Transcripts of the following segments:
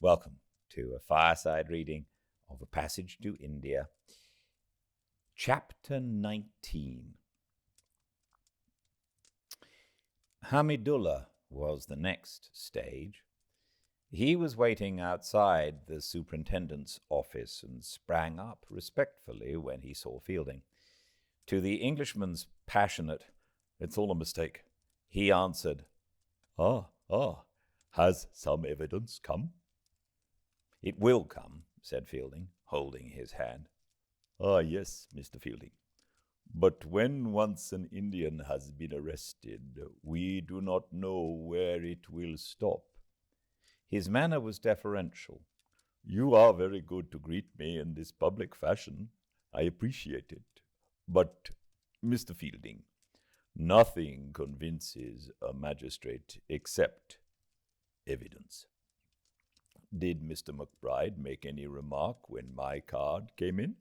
Welcome to a fireside reading of A Passage to India, Chapter 19. Hamidullah was the next stage. He was waiting outside the superintendent's office and sprang up respectfully when he saw Fielding. To the Englishman's passionate, "It's all a mistake," he answered, has some evidence come?" "It will come," said Fielding, holding his hand. Yes, Mr. Fielding. But when once an Indian has been arrested, we do not know where it will stop." His manner was deferential. "You are very good to greet me in this public fashion. I appreciate it. But, Mr. Fielding, nothing convinces a magistrate except evidence. Did Mr. McBride make any remark when my card came in?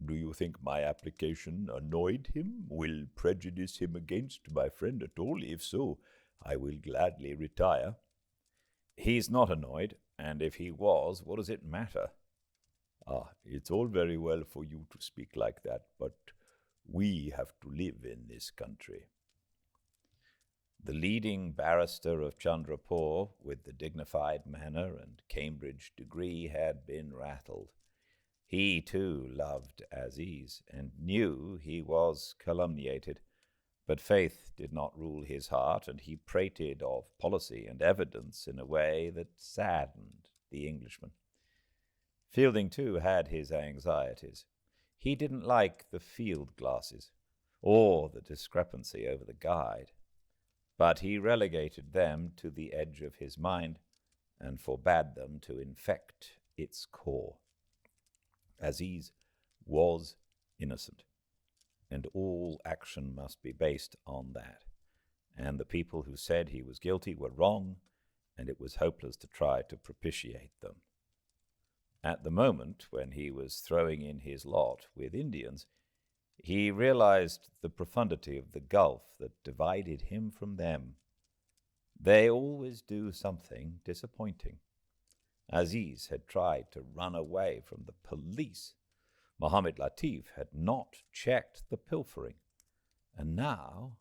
Do you think my application annoyed him, will prejudice him against my friend at all? If so, I will gladly retire." "He's not annoyed, and if he was, what does it matter?" It's all very well for you to speak like that, but we have to live in this country. The leading barrister of Chandrapur, with the dignified manner and Cambridge degree, had been rattled. He, too, loved Aziz, and knew he was calumniated. But faith did not rule his heart, and he prated of policy and evidence in a way that saddened the Englishman. Fielding, too, had his anxieties. He didn't like the field glasses, or the discrepancy over the guide. But he relegated them to the edge of his mind and forbade them to infect its core. Aziz was innocent, and all action must be based on that. And the people who said he was guilty were wrong, and it was hopeless to try to propitiate them. At the moment when he was throwing in his lot with Indians, he realized the profundity of the gulf that divided him from them. They always do something disappointing. Aziz had tried to run away from the police. Mohammed Latif had not checked the pilfering. And now,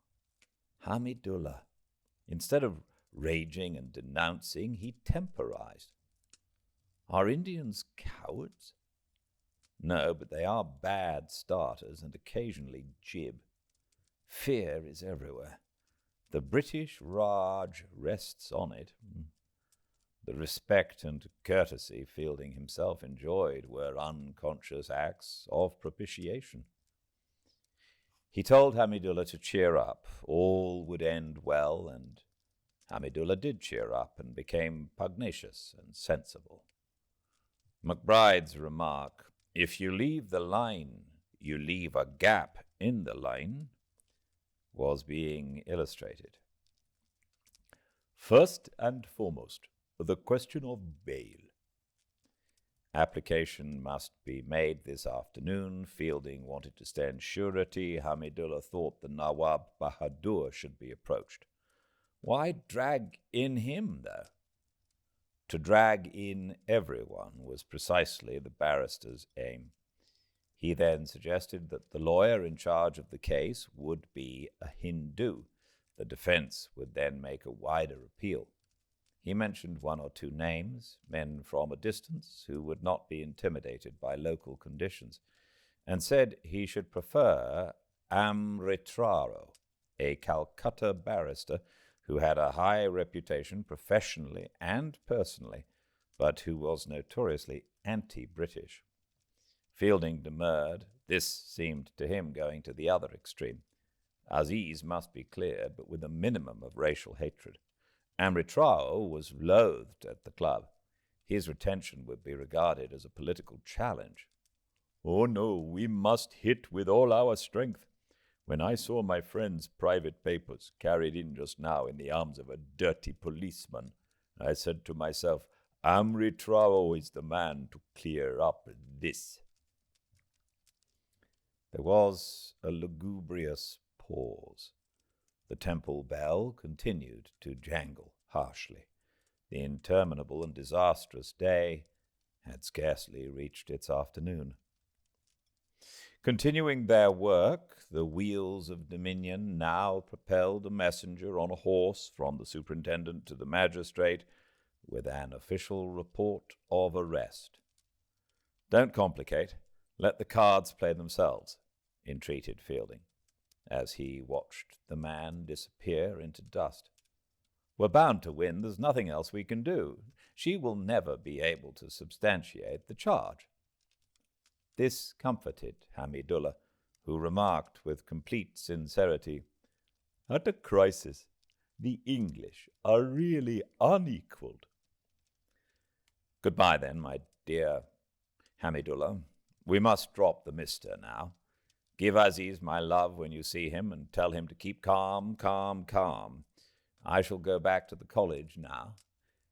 Hamidullah. Instead of raging and denouncing, he temporized. Are Indians cowards? No, but they are bad starters and occasionally jib. Fear is everywhere. The British Raj rests on it. The respect and courtesy Fielding himself enjoyed were unconscious acts of propitiation. He told Hamidullah to cheer up. All would end well, and Hamidullah did cheer up and became pugnacious and sensible. McBride's remark, "If you leave the line, you leave a gap in the line," was being illustrated. "First and foremost, the question of bail." Application must be made this afternoon. Fielding wanted to stand surety. Hamidullah thought the Nawab Bahadur should be approached. Why drag in him, though? To drag in everyone was precisely the barrister's aim. He then suggested that the lawyer in charge of the case would be a Hindu. The defense would then make a wider appeal. He mentioned one or two names, men from a distance who would not be intimidated by local conditions, and said he should prefer Amritraro, a Calcutta barrister who had a high reputation professionally and personally, but who was notoriously anti-British. Fielding demurred. This seemed to him going to the other extreme. Aziz must be cleared, but with a minimum of racial hatred. Amritrao was loathed at the club. His retention would be regarded as a political challenge. "Oh no, we must hit with all our strength. When I saw my friend's private papers carried in just now in the arms of a dirty policeman, I said to myself, Amritrao is the man to clear up this." There was a lugubrious pause. The temple bell continued to jangle harshly. The interminable and disastrous day had scarcely reached its afternoon. Continuing their work, the wheels of dominion now propelled a messenger on a horse from the superintendent to the magistrate with an official report of arrest. "Don't complicate. Let the cards play themselves," entreated Fielding, as he watched the man disappear into dust. "We're bound to win. There's nothing else we can do. She will never be able to substantiate the charge." This comforted Hamidullah, who remarked with complete sincerity, "At a crisis, the English are really unequaled." "Goodbye, then, my dear Hamidullah. We must drop the mister now. Give Aziz my love when you see him, and tell him to keep calm, calm, calm. I shall go back to the college now.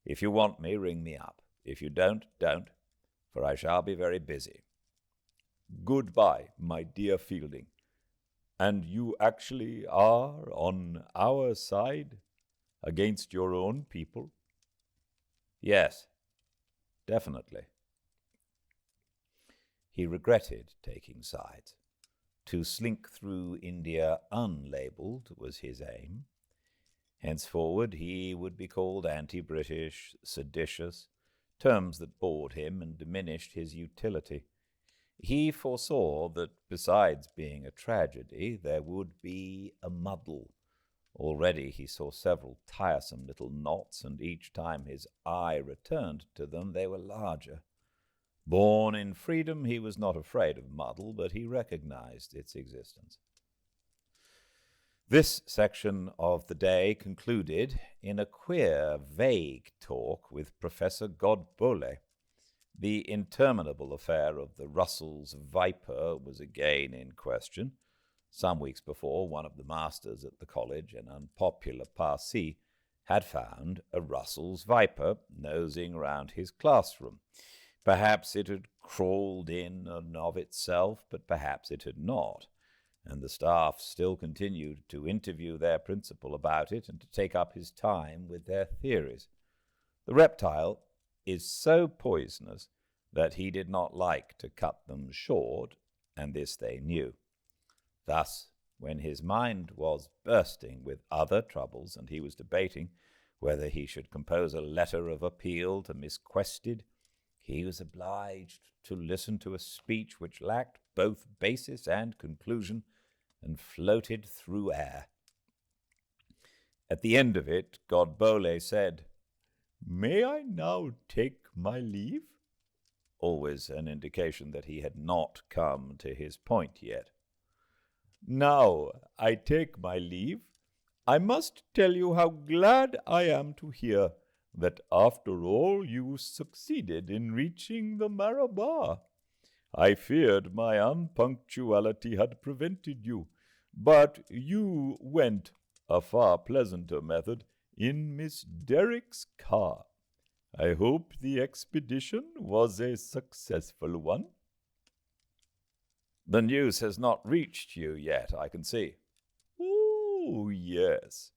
If you want me, ring me up. If you don't, for I shall be very busy. Goodbye, my dear Fielding. And you actually are on our side against your own people?" "Yes, definitely." He regretted taking sides. To slink through India unlabeled was his aim. Henceforward he would be called anti-British, seditious, terms that bored him and diminished his utility. He foresaw that, besides being a tragedy, there would be a muddle. Already he saw several tiresome little knots, and each time his eye returned to them they were larger. Born in freedom, he was not afraid of muddle, but he recognized its existence. This section of the day concluded in a queer, vague talk with Professor Godbole. The interminable affair of the Russell's viper was again in question. Some weeks before, one of the masters at the college, an unpopular Parsee, had found a Russell's viper nosing round his classroom. Perhaps it had crawled in and of itself, but perhaps it had not, and the staff still continued to interview their principal about it and to take up his time with their theories. The reptile is so poisonous that he did not like to cut them short, and this they knew. Thus, when his mind was bursting with other troubles, and he was debating whether he should compose a letter of appeal to Miss Quested, he was obliged to listen to a speech which lacked both basis and conclusion, and floated through air. At the end of it, Godbole said, "May I now take my leave?" Always an indication that he had not come to his point yet. "Now I take my leave. I must tell you how glad I am to hear that after all you succeeded in reaching the Marabar. I feared my unpunctuality had prevented you, but you went, a far pleasanter method, in Miss Derrick's car. I hope the expedition was a successful one." "The news has not reached you yet, I can see." "Oh, yes."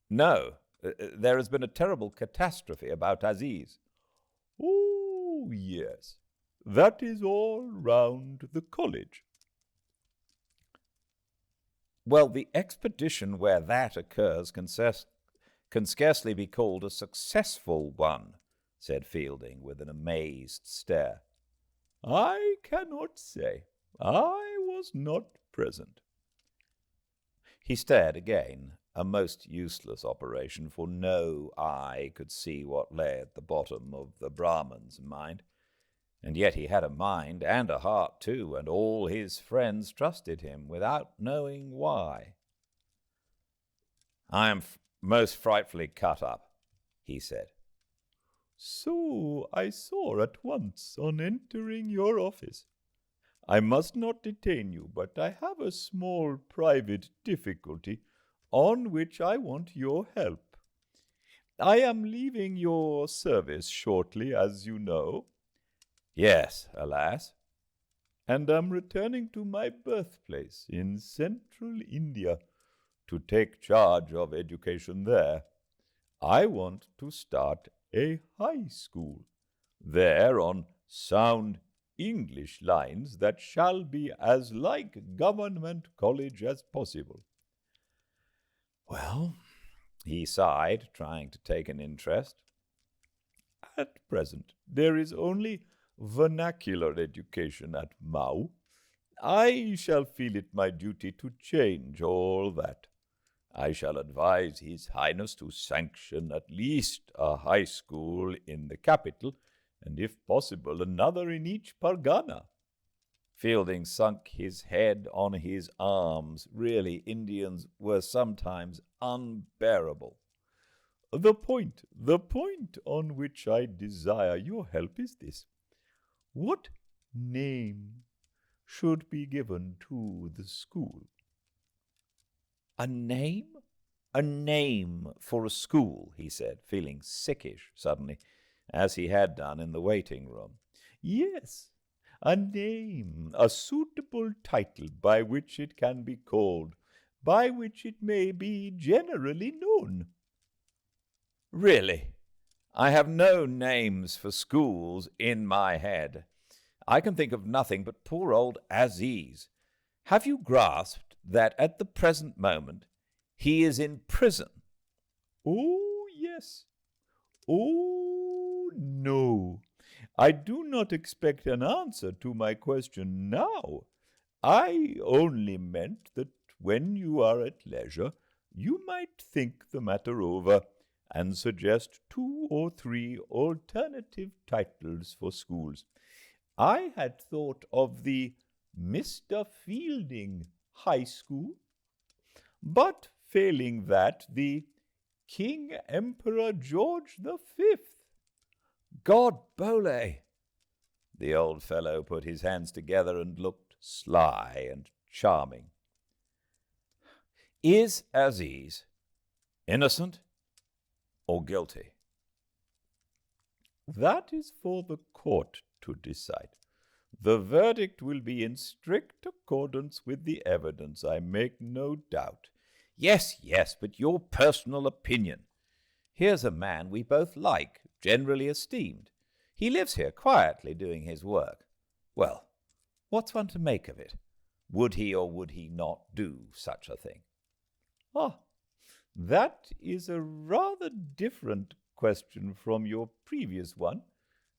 "No, there has been a terrible catastrophe about Aziz." "Oh, yes. That is all round the college." "Well, the expedition where that occurs can scarcely be called a successful one," said Fielding with an amazed stare. "I cannot say. I was not present." He stared again, a most useless operation, for no eye could see what lay at the bottom of the Brahman's mind. And yet he had a mind, and a heart too, and all his friends trusted him, without knowing why. "I am most frightfully cut up," he said. "So I saw at once on entering your office. I must not detain you, but I have a small private difficulty on which I want your help. I am leaving your service shortly, as you know." "Yes, alas." "And am returning to my birthplace in central India to take charge of education there. I want to start a high school, there on sound English lines that shall be as like government college as possible. Well, he sighed, trying to take an interest. At present, there is only vernacular education at Mau. I shall feel it my duty to change all that. I shall advise His Highness to sanction at least a high school in the capital, and if possible another in each pargana. Fielding sunk his head on his arms. Really, Indians were sometimes unbearable. The point on which I desire your help is this. What name should be given to the school? A name? A name for a school, he said, feeling sickish suddenly, as he had done in the waiting room. Yes, a name, a suitable title by which it can be called, by which it may be generally known. Really, I have no names for schools in my head. I can think of nothing but poor old Aziz. Have you grasped that at the present moment he is in prison? Oh, yes. Oh, no. I do not expect an answer to my question now. I only meant that when you are at leisure, you might think the matter over and suggest 2 or 3 alternative titles for schools. I had thought of the Mr. Fielding High School, but failing that, the King Emperor George the Fifth. Godbole! The old fellow put his hands together and looked sly and charming. Is Aziz innocent or guilty? That is for the court to decide. The verdict will be in strict accordance with the evidence, I make no doubt. Yes, but your personal opinion. Here's a man we both like, generally esteemed. He lives here quietly doing his work. Well, what's one to make of it? Would he or would he not do such a thing? Ah, that is a rather different question from your previous one,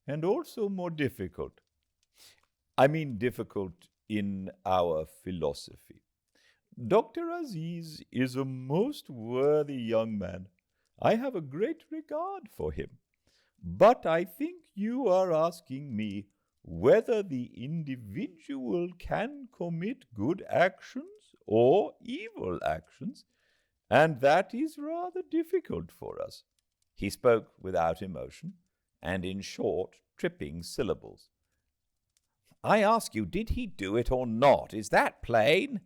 and also more difficult. I mean difficult in our philosophy. Dr. Aziz is a most worthy young man. I have a great regard for him. But I think you are asking me whether the individual can commit good actions or evil actions, and that is rather difficult for us. He spoke without emotion, and in short, tripping syllables. I ask you, did he do it or not? Is that plain?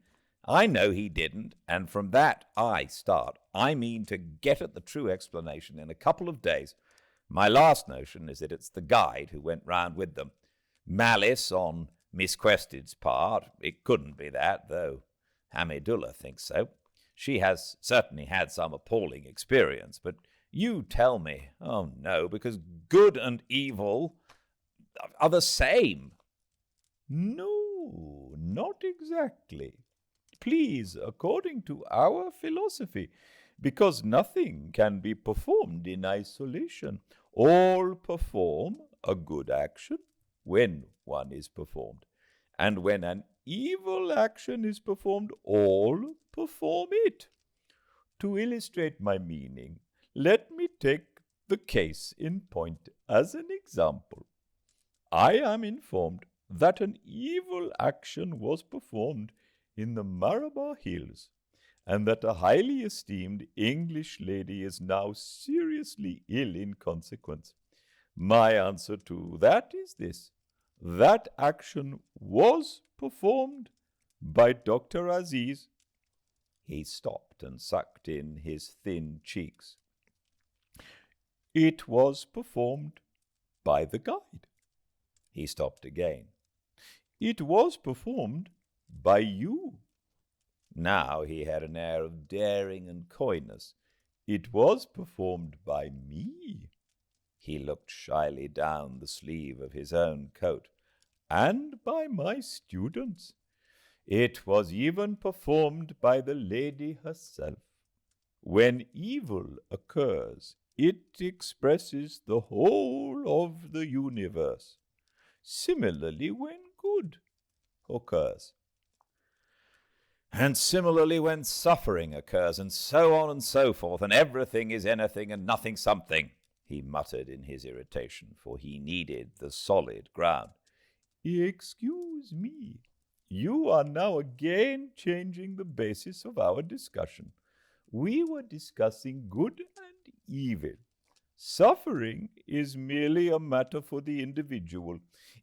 I know he didn't, and from that I start. I mean to get at the true explanation in a couple of days. My last notion is that it's the guide who went round with them. Malice on Miss Quested's part. It couldn't be that, though Hamidullah thinks so. She has certainly had some appalling experience, but you tell me. Oh, no, because good and evil are the same. No, not exactly. Please, according to our philosophy, because nothing can be performed in isolation. All perform a good action when one is performed, and when an evil action is performed, all perform it. To illustrate my meaning, let me take the case in point as an example. I am informed that an evil action was performed in the Malabar Hills, and that a highly esteemed English lady is now seriously ill in consequence. My answer to that is this: that action was performed by Dr. Aziz. He stopped and sucked in his thin cheeks. It was performed by the guide. He stopped again. It was performed by you. Now he had an air of daring and coyness. It was performed by me. He looked shyly down the sleeve of his own coat. And by my students. It was even performed by the lady herself. When evil occurs, it expresses the whole of the universe. Similarly, when good occurs. And similarly when suffering occurs, and so on and so forth, and everything is anything and nothing something, he muttered in his irritation, for he needed the solid ground. Excuse me. You are now again changing the basis of our discussion. We were discussing good and evil. Suffering is merely a matter for the individual.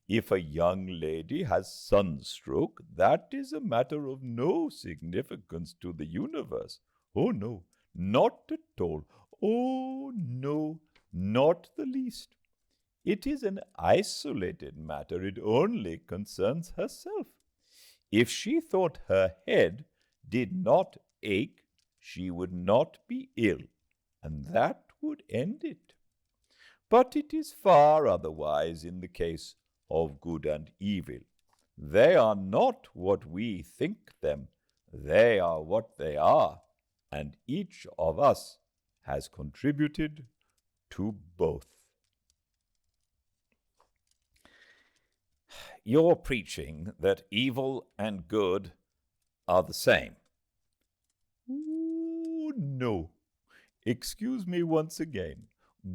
If a young lady has sunstroke, that is a matter of no significance to the universe. Oh, no, not at all. Oh, no, not the least. It is an isolated matter. It only concerns herself. If she thought her head did not ache, she would not be ill, and that would end it. But it is far otherwise in the case of good and evil. They are not what we think them. They are what they are, and each of us has contributed to both. You're preaching that evil and good are the same. Ooh, no. Excuse me once again.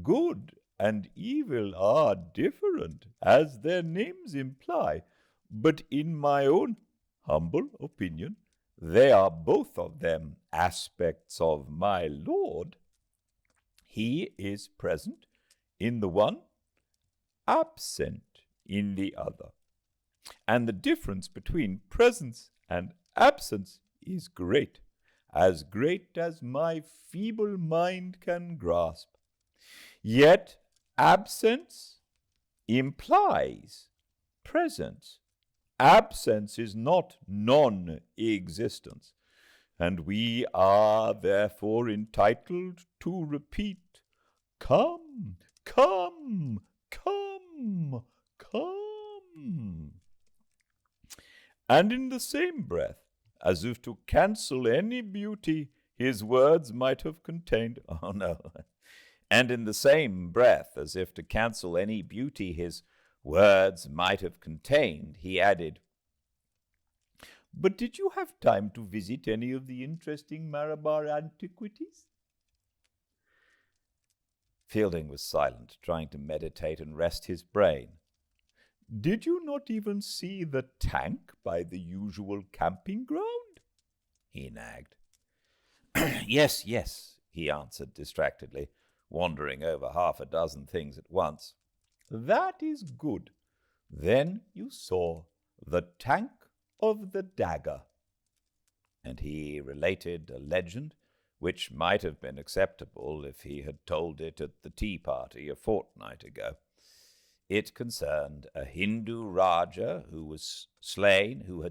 Good and evil are different, as their names imply, but in my own humble opinion, they are both of them aspects of my Lord. He is present in the one, absent in the other. And the difference between presence and absence is great as my feeble mind can grasp. Yet absence implies presence. Absence is not non-existence, and we are therefore entitled to repeat, "Come, come, come, come." And in the same breath, as if to cancel any beauty his words might have contained, oh no, and in the same breath, as if to cancel any beauty his words might have contained, he added, "But did you have time to visit any of the interesting Malabar antiquities?" Fielding was silent, trying to meditate and rest his brain. "Did you not even see the tank by the usual camping ground?" he nagged. Yes, he answered distractedly, wandering over half a dozen things at once. "That is good. Then you saw the tank of the dagger." And he related a legend which might have been acceptable if he had told it at the tea party a fortnight ago. It concerned a Hindu Raja who had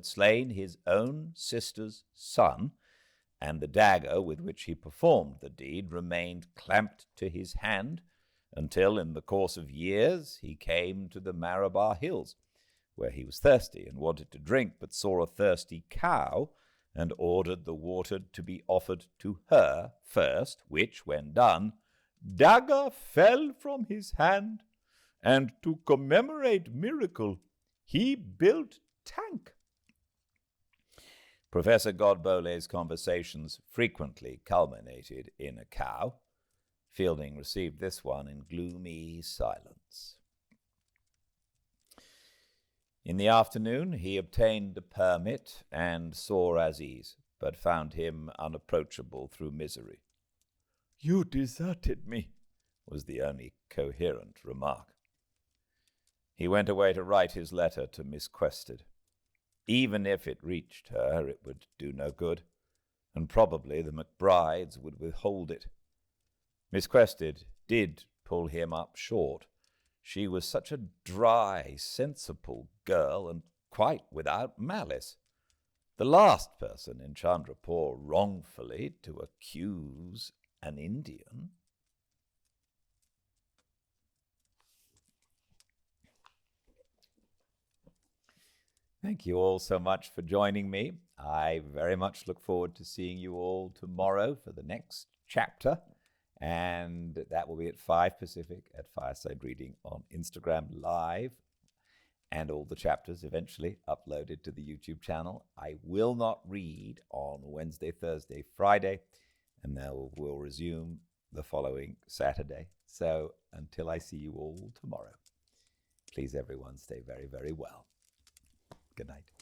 slain his own sister's son, and the dagger with which he performed the deed remained clamped to his hand until, in the course of years, he came to the Malabar Hills, where he was thirsty and wanted to drink, but saw a thirsty cow and ordered the water to be offered to her first, which, when done, dagger fell from his hand, and to commemorate miracle, he built tank. Professor Godbole's conversations frequently culminated in a cow. Fielding received this one in gloomy silence. In the afternoon he obtained a permit and saw Aziz, but found him unapproachable through misery. "You deserted me," was the only coherent remark. He went away to write his letter to Miss Quested. Even if it reached her, it would do no good, and probably the McBrides would withhold it. Miss Quested did pull him up short. She was such a dry, sensible girl, and quite without malice. The last person in Chandrapur wrongfully to accuse an Indian? Thank you all so much for joining me. I very much look forward to seeing you all tomorrow for the next chapter. And that will be at 5 Pacific at Fireside Reading on Instagram Live. And all the chapters eventually uploaded to the YouTube channel. I will not read on Wednesday, Thursday, Friday, and then we'll resume the following Saturday. So until I see you all tomorrow, please everyone stay very, very well. Good night.